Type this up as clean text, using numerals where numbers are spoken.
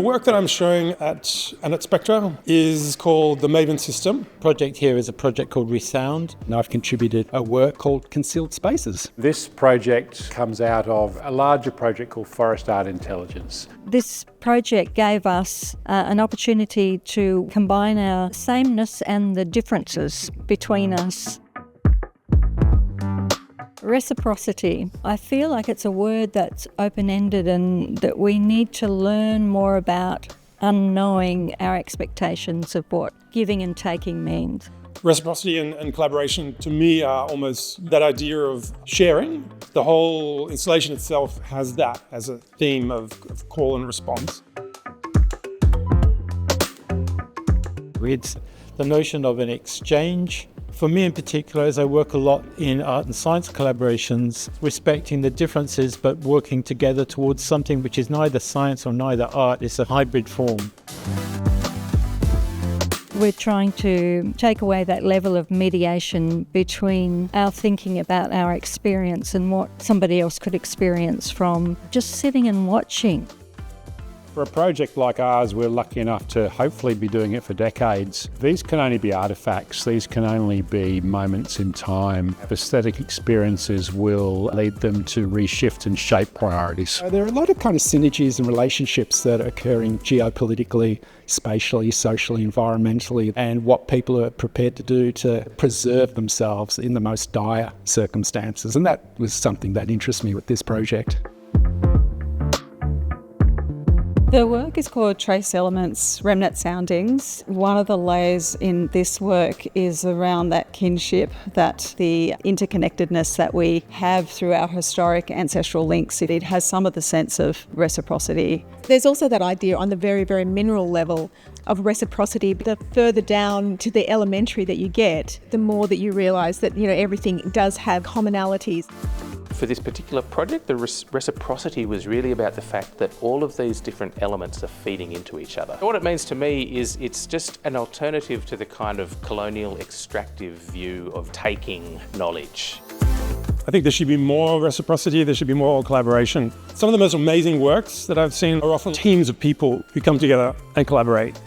work that I'm showing at ANAT SPECTRA is called the Maven System. Project here is a project called Resound, and I've contributed a work called Concealed Spaces. This project comes out of a larger project called Forest Art Intelligence. This project gave us an opportunity to combine our sameness and the differences between us. Reciprocity. I feel like it's a word that's open-ended and that we need to learn more about unknowing our expectations of what giving and taking means. Reciprocity and collaboration to me are almost that idea of sharing. The whole installation itself has that as a theme of call and response. It's the notion of an exchange. For me in particular, as I work a lot in art and science collaborations, respecting the differences but working together towards something which is neither science or neither art, it's a hybrid form. We're trying to take away that level of mediation between our thinking about our experience and what somebody else could experience from just sitting and watching. For a project like ours, we're lucky enough to hopefully be doing it for decades. These can only be artefacts, these can only be moments in time. Aesthetic experiences will lead them to reshift and shape priorities. There are a lot of kind of synergies and relationships that are occurring geopolitically, spatially, socially, environmentally, and what people are prepared to do to preserve themselves in the most dire circumstances. And that was something that interests me with this project. The work is called Trace Elements, Remnant Soundings. One of the layers in this work is around that kinship, that the interconnectedness that we have through our historic ancestral links. It has some of the sense of reciprocity. There's also that idea on the very, very mineral level of reciprocity. The further down to the elementary that you get, the more that you realise that, everything does have commonalities. For this particular project, the reciprocity was really about the fact that all of these different elements are feeding into each other. What it means to me is it's just an alternative to the kind of colonial extractive view of taking knowledge. I think there should be more reciprocity, there should be more collaboration. Some of the most amazing works that I've seen are often teams of people who come together and collaborate.